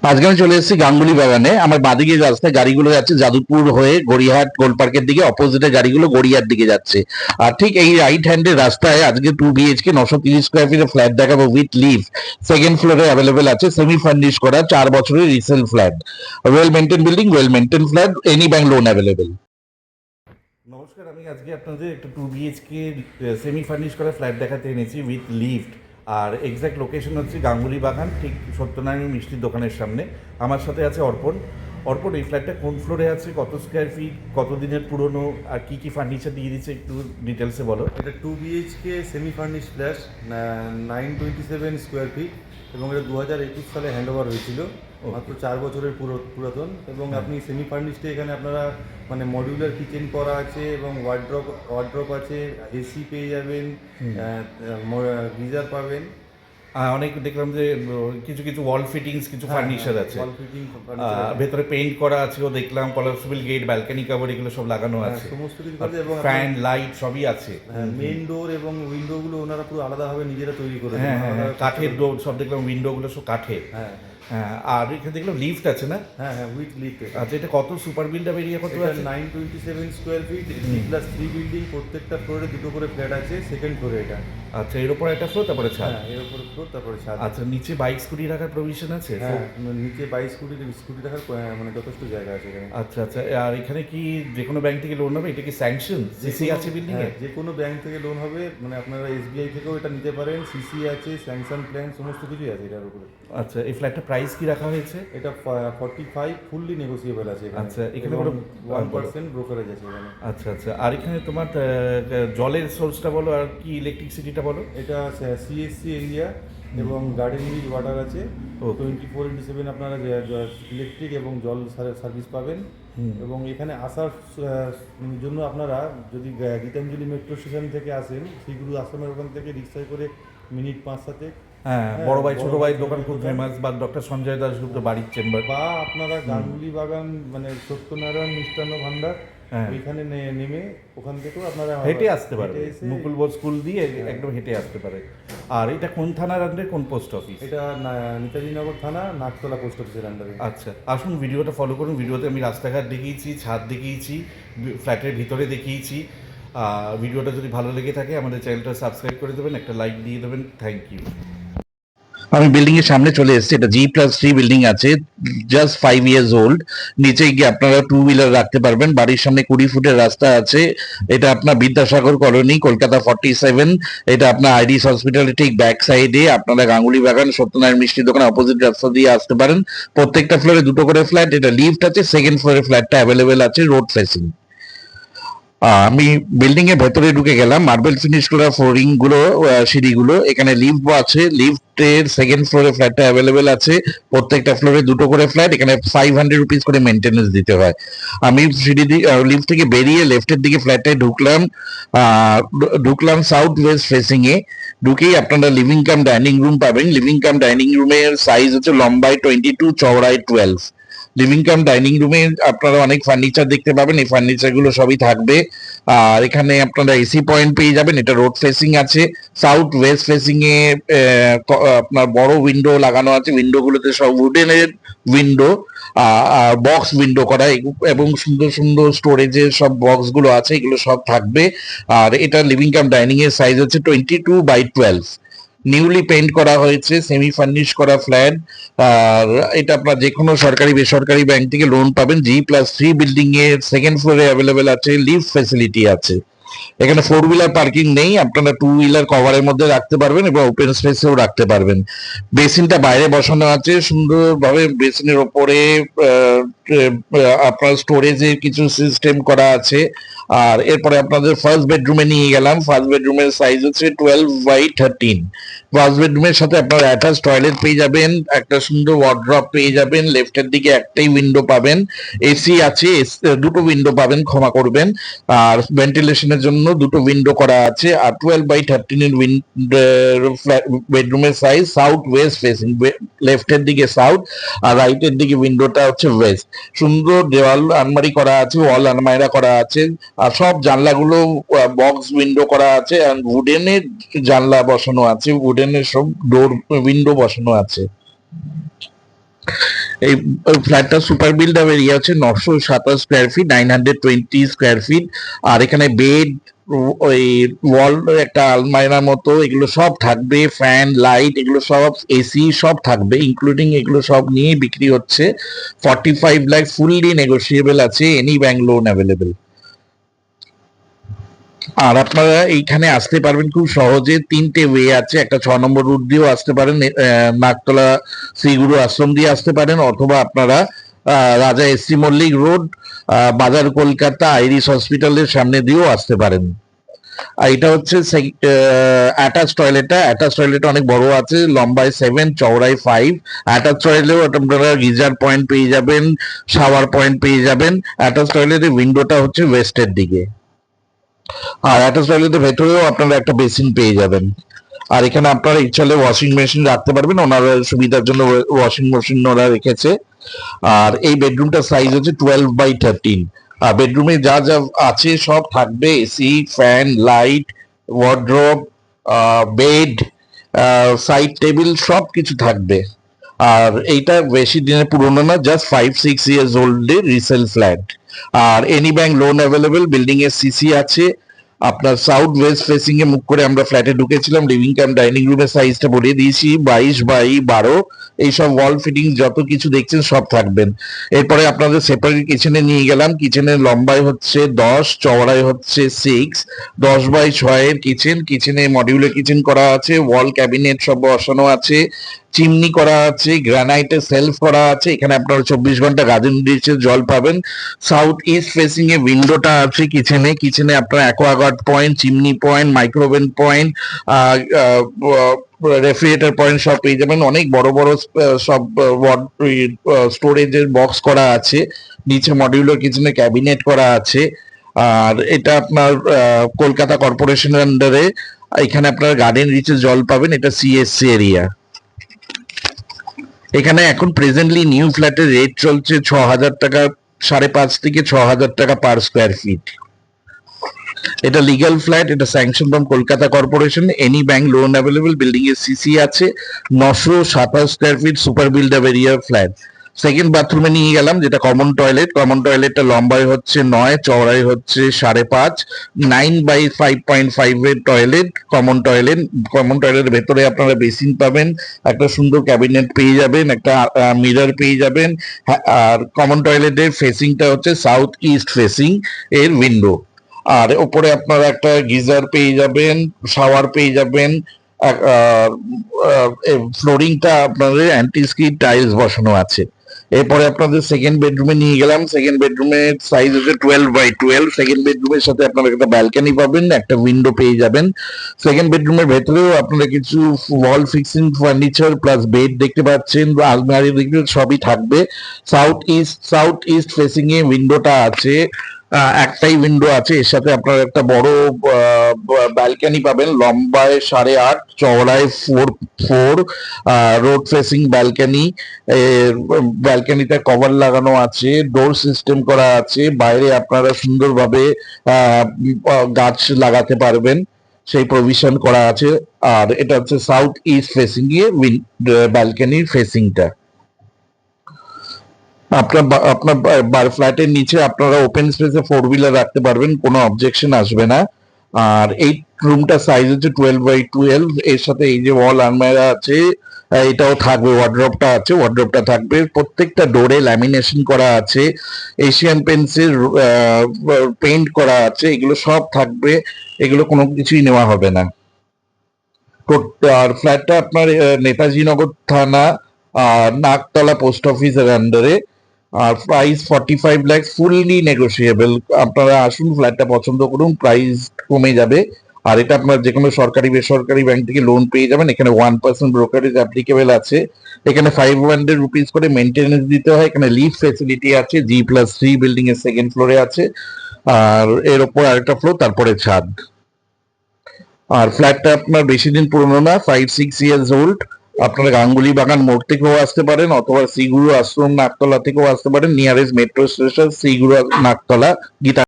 আজকে আমি চলে এসেছি গাঙ্গুলি বাগানে। আমার বাঁদিকে যে রাস্তায় গাড়িগুলো যাচ্ছে যাদবপুর হয়ে গড়িয়াহাট গোল পার্কের দিকে, অপোজিটে গাড়িগুলো গড়িয়ার দিকে যাচ্ছে। আর ঠিক এই রাইট হ্যান্ডের রাস্তায় আজকে 2 BHK 930 স্কোয়ার ফিটের ফ্ল্যাট দেখাবো উইথ লিভ। সেকেন্ড ফ্লোরে অ্যাভেলেবেল আছে, সেমি ফার্নিশ করা 4 বছরের resale flat, well maintain building, well maintain flat, any bank loan available. নমস্কার, আমি আজকে আপনাদের একটা 2 BHK সেমি ফার্নিশ করা ফ্ল্যাট দেখাতে এনেছি উইথ লিফট। আর এক্স্যাক্ট লোকেশন হচ্ছে গাঙ্গুলি বাগান, ঠিক সত্যনারায়ণ মিষ্টির দোকানের সামনে। আমার সাথে আছে অর্পণ। অর্পণ, এই ফ্ল্যাটটা কোন ফ্লোরে আছে, কত স্কোয়ার ফিট, কত দিনের পুরনো, আর কি কি ফার্নিচার দিয়ে দিচ্ছে একটু ডিটেলসে বলো। এটা 2 BHK semi furnish flat, 927 square feet, এবং এটা 2021 সালে হ্যান্ড ওভার হয়েছিল। মাত্র 4 বছরের পুরাতন, এবং আপনি সেমি ফার্নিশডে এখানে আপনারা মানে মডিউলার কিচেন করা আছে, এবং ওয়ার্ড্রপ আছে, এসি পেয়ে যাবেন, গিজার পাবেন। অনেক দেখলাম যে কিছু কিছু ওয়াল ফিটিংস, কিছু ফার্নিচার আছে, ওয়াল ফিটিং ভেতরে পেইন্ট করা আছে, ও দেখলাম কলারসিবল গেট, ব্যালকনি কভার, এগুলো সব লাগানো আছে, সমস্ত কিছু আছে, এবং ফ্যান লাইট সবই আছে। মেইন ডোর এবং উইন্ডোগুলো ওনারা পুরো আলাদাভাবে নিজেরা তৈরি করে হ্যাঁ হ্যাঁ, কাঠের ডোর সব দেখলাম, উইন্ডোগুলো সব কাঠের। হ্যাঁ হ্যাঁ, আর এখানে দেখলাম লিফট আছে না? হ্যাঁ হ্যাঁ, উইথ লিফট। আচ্ছা, এটা কত সুপার বিল্ড আপ এরিয়া কত আছে? 927 স্কোয়ার ফিট, 3+3 বিল্ডিং, প্রত্যেকটা ফ্লোরে দুটো করে ফ্ল্যাট আছে, সেকেন্ড ফ্লোরে এটা। আচ্ছা, এর উপর একটা ফ্লোর, তারপরে ছাদ। হ্যাঁ, এর উপর ফ্লোর, তারপরে ছাদ। আচ্ছা, নিচে বাইক স্কুটি রাখার প্রভিশন আছে? হ্যাঁ, নিচে 22 স্কুটি রাখার মানে যথেষ্ট জায়গা আছে এখানে। আচ্ছা আচ্ছা, আর এখানে কি যে কোনো ব্যাংক থেকে লোন হবে? এটা কি স্যাংশন, সিসি আছে বিল্ডিং এ? যে কোনো ব্যাংক থেকে লোন হবে, মানে আপনারা SBI থেকেও এটা নিতে পারেন, সিসি আছে, স্যাংশন প্ল্যান, সমস্ত কিছুই আছে এটার উপরে। আচ্ছা, এই ফ্ল্যাটটা প্রাইস কি রাখা হয়েছে? এটা 45, ফুললি নেগোসিয়েবল আছে এখানে। আচ্ছা, এখানে এবং কোনো 1% ব্রোকারেজ আছে এখানে। আচ্ছা আচ্ছা, আর এখানে তোমার জলের সোর্সটা বলো, আর কি ইলেকট্রিসিটিটা বলো। এটা CSC এরিয়া, এবং গার্ডেন রিচ ওয়াটার আছে। ও 24/7 আপনারা ইলেকট্রিক এবং জল সার্ভিস পাবেন। এবং এখানে আসার জন্য আপনারা যদি গীতাঞ্জলি মেট্রো স্টেশন থেকে আসেন, শ্রীগুরু আশ্রমের ওখান থেকে রিক্সায় করে মিনিট 5-7। হ্যাঁ, বড় ভাই ছোট ভাই দোকান খুব ফেমাস, বা ডক্টর সঞ্জয় দাশগুপ্ত বাড়ির চেম্বার, বা আপনারা গাঙ্গুলি বাগান মানে সত্যনারায়ণ মিষ্টান্ন ভান্ডার, ওইখানে নেমে ওখান থেকেও আপনারা হেঁটে আসতে পারে, মুকুল বোস স্কুল দিয়ে একদম হেঁটে আসতে পারে। আর এটা কোন থানার আন্ডারে, কোন পোস্ট অফিস? এটা নেতাজি নগর থানা, নাকতলা পোস্ট অফিসের আন্ডারে। আচ্ছা, আসুন ভিডিওটা ফলো করুন। ভিডিওতে আমি রাস্তাঘাট দেখিয়েছি, ছাদ দেখিয়েছি, ফ্ল্যাটের ভিতরে দেখিয়েছি। ভিডিওটা যদি ভালো লেগে থাকে আমাদের চ্যানেলটা সাবস্ক্রাইব করে দেবেন, একটা লাইক দিয়ে দেবেন। Thank you. আমি বিল্ডিং এর সামনে চলে এসেছি। এটা G+3 বিল্ডিং আছে, জাস্ট 5 years ওল্ড। নিচে গিয়ে আপনারা 2 হুইলার রাখতে পারবেন। বাড়ির সামনে 20 ফুটের রাস্তা আছে। এটা আপনার বিদ্যাসাগর কলোনি, কলকাতা 47। এটা আপনার আইডিস হসপিটালের ঠিক ব্যাক সাইডে। আপনারা গাঙ্গুলি বাগান সত্যনারায়ণ মিষ্টির দোকান অপোজিট রাস্তা দিয়ে আসতে পারেন। প্রত্যেকটা ফ্লোরে দুটো করে ফ্ল্যাট। এটা লিফট আছে, সেকেন্ড ফ্লোরে ফ্ল্যাটটা অ্যাভেলেবেল আছে, রোড ফেসিং। আমি বিল্ডিং এর ভেতরে ঢুকে গেলাম। মার্বেল ফিনিশ করা ফ্লোরিং গুলো, সিঁড়িগুলো, এখানে লিফট আছে। লিফটের সেকেন্ড ফ্লোরে ফ্ল্যাটটা অ্যাভেলেবেল আছে। প্রত্যেকটা ফ্লোরে দুটো করে ফ্ল্যাট। এখানে 500 রুপিস করে মেনটেন্যান্স দিতে হয়। আমি সিঁড়ি দিয়ে লিফট থেকে বেরিয়ে লেফটের দিকে ফ্ল্যাটটায় ঢুকলাম সাউথ ওয়েস্ট ফেসিং এ। ঢুকেই আপনারা লিভিং কাম ডাইনিং রুম পাবেন। লিভিং কাম ডাইনিং রুমের সাইজ হচ্ছে লম্বায় 22, চওড়ায় 12। লিভিং কাম ডাইনিং রুমে আপনারা অনেক ফার্নিচার দেখতে পাবেন। এই ফার্নিচার গুলো সবই থাকবে। আর এখানে আপনারা এসি পয়েন্ট পেয়ে যাবেন। এটা রোড ফেসিং আছে। সাউথ ওয়েস্ট ফেসিং এ আপনার বড় উইন্ডো লাগানো আছে। উইন্ডো গুলোতে সব উডেনের উইন্ডো, আর বক্স উইন্ডো করা, এবং সুন্দর সুন্দর স্টোরেজের সব বক্স গুলো আছে, এগুলো সব থাকবে। আর এটা লিভিং কাম ডাইনিং এর সাইজ হচ্ছে 22/12। নিউলি পেইন্ট করা হয়েছে, সেমি ফার্নিশ করা ফ্ল্যাট। আর এটা আপনার যে কোনো সরকারি বেসরকারি ব্যাংক থেকে লোন পাবেন। G+3 বিল্ডিং এর সেকেন্ড ফ্লোরে অ্যাভেলেবেল আছে, লিফট ফ্যাসিলিটি আছে। এখানে 4 হুইলার পার্কিং নেই, আপনারা 2 হুইলার কভারের মধ্যে রাখতে পারবেন এবং ওপেন স্পেসেও রাখতে পারবেন। বেসিনটা বাইরে বসানো আছে সুন্দরভাবে। বেসিনের ওপরে আপনার স্টোরেজের কিছু সিস্টেম করা আছে। আর এরপরে আপনাদের ফার্স্ট বেডরুমে নিয়ে গেলাম। ফার্স্ট বেডরুমের সাইজ হচ্ছে 12/13। ফার্স্ট বেডরুমের সাথে আপনারা অ্যাটাচ টয়লেট পেয়ে যাবেন, একটা সুন্দর ওয়ার্ড্রপ পেয়ে যাবেন, লেফটের দিকে একটাই উইন্ডো পাবেন, এসি আছে, দুটো উইন্ডো পাবেন, ক্ষমা করবেন। আর ভেন্টিলেশনের জন্য দুটো উইন্ডো করা আছে। আর 12/13 এর বেডরুমের সাইজ, সাউথ ওয়েস্ট ফেসিং, লেফটের দিকে সাউথ আর রাইটের দিকে উইন্ডোটা হচ্ছে ওয়েস্ট। সুন্দর দেওয়াল আলমারি করা আছে, ওয়াল আলমারিরা করা আছে। আর সব জানলাগুলো বক্স উইন্ডো করা আছে, আর উডেনের জানলা বসানো আছে, উডেনের সব ডোর উইন্ডো বসানো আছে। এই ফ্ল্যাটটা সুপার বিল্ড আপ এরিয়া হচ্ছে 927 স্কোয়ার ফিট, 920 স্কোয়ার ফিট। আর এখানে বেড, ওই ওয়াল, একটা আলমারির মতো এগুলো সব থাকবে, ফ্যান, লাইট, এগুলো সব, এসি সব থাকবে ইনক্লুডিং, এগুলো সব নিয়ে বিক্রি হচ্ছে 45 লাখ, ফুললি নেগোসিয়েবল আছে, এনি ব্যাংক লোন অ্যাভেলেবেল। আর আপনারা এইখানে আসতে পারবেন খুব সহজে, 3টে ওয়ে আছে। একটা 6 নম্বর রুট দিয়েও আসতে পারেন, নাকতলা শ্রীগুরু আশ্রম দিয়ে আসতে পারেন, অথবা আপনারা রাজা এসসি মল্লিক রোড, বাজার কলকাতা আইরিস হসপিটালের সামনে দিয়েও আসতে পারেন। আর এটা হচ্ছে অ্যাটাচ টয়লেটটা। অ্যাটাচ টয়লেটটা অনেক বড় আছে, লম্বায় 7, চওড়ায় 5। অ্যাটাচ টয়লেটেও আপনারা গিজার পয়েন্ট পেয়ে যাবেন, শাওয়ার পয়েন্ট পেয়ে যাবেন। অ্যাটাচ টয়লেটের উইন্ডোটা হচ্ছে ওয়েস্টের দিকে। আর অ্যাটাচ টয়লেটের ভেতরেও আপনারা একটা বেসিন পেয়ে যাবেন। আর এখানে আপনারা ইচ্ছা হলে ওয়াশিং মেশিন রাখতে পারবেন, ওনারা সুবিধার জন্য ওয়াশিং মেশিন ওরা রেখেছে। আর এই বেডরুমটার সাইজ হচ্ছে 12/13। আর বেডরুমে যা যা আছে সব থাকবে, AC, fan, light, wardrobe, bed, side table, সব কিছু থাকবে। আর এইটা বেশি দিনের পুরনো না, just 5-6 years old resale flat. আর any bank loan available, building এর সিসি আছে। আপনার সাউথ ওয়েস্ট ফেসিং এ মুখ করে আমরা ফ্ল্যাটে ঢুকেছিলাম। লিভিং কাম ডাইনিং রুমের সাইজটা বলে দিয়েছি, 22/12। এইসব ওয়াল ফিটিংস যত কিছু দেখছেন সব থাকবেন। এরপরে আপনাদের সেপারেট কিচেনে নিয়ে গেলাম। কিচেনের লম্বায় হচ্ছে 10, চওড়ায় হচ্ছে 6। 10/6 এর কিচেন। কিচেনে মডিউলার কিচেন করা আছে, ওয়াল ক্যাবিনেট সব বসানো আছে, চিমনি করা আছে, গ্রানাইটের সেলফ করা আছে। এখানে আপনারা 24 ঘন্টা গার্ডেন ডিশের জল পাবেন। সাউথ ইস্ট ফেসিং এ উইন্ডোটা আছে কিচেনে। কিচেনে আপনার Aquaguard point, chimney point, microwave point, refrigerator point সব পেয়ে যাবেন। অনেক বড় বড় সব স্টোরেজের বক্স করা আছে। নিচে মডিউলার কিচেনে ক্যাবিনেট করা আছে। আর এটা আপনার কলকাতা কর্পোরেশনের আন্ডারে। এখানে আপনার গার্ডেন রিচে জল পাবেন। এটা সিএসসি এরিয়া। এখানে এখন প্রেজেন্টলি নিউ ফ্ল্যাটের রেট চলছে 6,000 টাকা, 5.5 থেকে 6,000 টাকা পার স্কোয়ার ফিট। এটা লিগ্যাল ফ্ল্যাট, এটা sanction from Kolkata corporation, any bank loan available, building এর সিসি আছে, 927 square feet super build up এরিয়ার ফ্ল্যাট। সেকেন্ড বাথরুমে নিয়ে গেলাম, যেটা কমন টয়লেট। কমন টয়লেটটা লম্বায় হচ্ছে 9, চওড়ায় হচ্ছে 5.5। 9/5.5 এর টয়লেট, কমন টয়লেট। কমন টয়লেটের ভেতরে আপনারা বেসিন পাবেন, একটা সুন্দর ক্যাবিনেট পেয়ে যাবেন, একটা মিরর পেয়ে যাবেন। আর কমন টয়লেটের ফেসিংটা হচ্ছে সাউথ ইস্ট ফেসিং এর উইন্ডো। আর ওপরে আপনারা একটা গিজার পেয়ে যাবেন, শাওয়ার পেয়ে যাবেন। ফ্লোরিংটা আপনাদের অ্যান্টি স্কিড টাইলস বসানো আছে। এরপরে আপনাদের সেকেন্ড বেডরুমে নিয়ে গেলাম। সেকেন্ড বেডরুমের সাইজ হচ্ছে 12/12। সেকেন্ড বেডরুমের সাথে আপনারা একটা ব্যালকনি পাবেন, একটা উইন্ডো পেয়ে যাবেন। সেকেন্ড বেডরুমের ভেতরেও আপনারা কিছু ওয়াল ফিক্সিং ফার্নিচার প্লাস বেড দেখতে পাচ্ছেন, আলমারি দেখতে, সবই থাকবে। সাউথ ইস্ট ফেসিং এ উইন্ডোটা আছে, একটাই উইন্ডো আছে। এর সাথে আপনারা একটা বড় ব্যালকনি পাবেন, লম্বায় 8.5, চওড়ায় 4 রোড ফেসিং ব্যালকনি। ব্যালকনিতে কভার লাগানো আছে, ডোর সিস্টেম করা আছে। বাইরে আপনারা সুন্দরভাবে গাছ লাগাতে পারবেন, সেই প্রভিশন করা আছে। আর এটা হচ্ছে সাউথ ইস্ট ফেসিং এ ব্যালকনির ফেসিংটা। আপনার ফ্ল্যাটের নিচে আপনারা ওপেন স্পেসে 4 হুইলার রাখতে পারবেন, কোনো অবজেকশন আসবে না। আর এই রুমটা সাইজ হচ্ছে 12/12। এর সাথে এই যে ওয়াল আলমারা আছে, এটাও থাকবে। ওয়ার্ড্রপটা আছে, ওয়ার্ড্রপটা থাকবে। প্রত্যেকটা ডোরে ল্যামিনেশন করা আছে, এশিয়ান পেন্সিল পেইন্ট করা আছে, এগুলো সব থাকবে। এগুলো কোনো কিছুই নেওয়া হবে না। আর ফ্ল্যাটটা আপনার নেতাজি নগর থানা, নাকতলা পোস্ট অফিসের আন্ডারে। আর প্রাইস 45 লাখ, ফুললি নেগোসিয়েবল। আপনারা আসুন, ফ্ল্যাটটা পছন্দ করুন, প্রাইস কমে যাবে। আর এটা আপনার যে কোনো সরকারি বেসরকারি ব্যাংক থেকে লোন পেয়ে যাবেন। এখানে 1% ব্রোকারেজ অ্যাপ্লিকেবল আছে। এখানে 500 রুপিস করে মেনটেনেন্স দিতে হয়। এখানে লিফট ফেসিলিটি আছে, G+3 বিল্ডিং এর সেকেন্ড ফ্লোরে আছে। আর এর ওপর আরেকটা ফ্লোর, তারপরে ছাদ। আর ফ্ল্যাটটা আপনার বেশি দিন পুরনো না, 5-6 ইয়ার্স ওল্ড। আপনারা গাঙ্গুলি বাগান মোড় থেকেও আসতে পারেন, অথবা শ্রীগুরু আশ্রম নাকতলা থেকেও আসতে পারেন। নিয়ারেস্ট মেট্রো স্টেশন শ্রীগুরু নাকতলা, গীতা